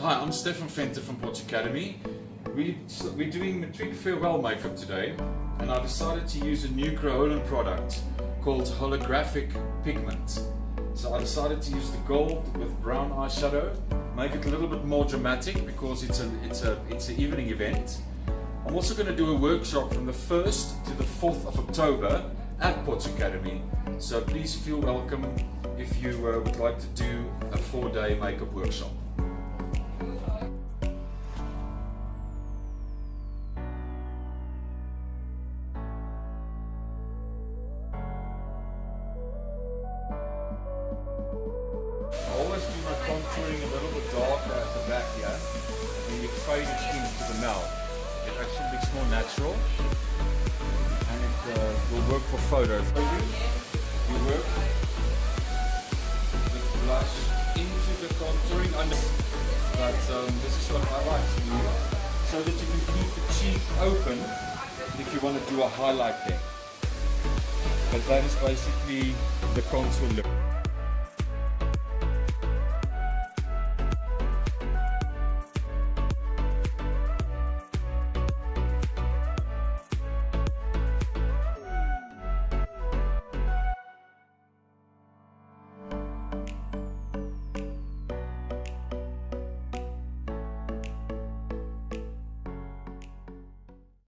Hi, I'm Stephan Venter from Potch Academy. We're doing Matric farewell makeup today, and I decided to use a new Holland product called holographic pigment. So I decided to use the gold with brown eyeshadow, make it a little bit more dramatic because it's an evening event. I'm also going to do a workshop from the 1st to the 4th of October at Potch Academy. So please feel welcome if you would like to do a 4-day makeup workshop. I always do my contouring a little bit darker at the back here, and then you fade it into the mouth. It actually looks more natural, and it will work for photos. So you work the blush into the contouring under, but this is what I like to do, so that you can keep the cheek open if you want to do a highlight there. But that is basically the contour look.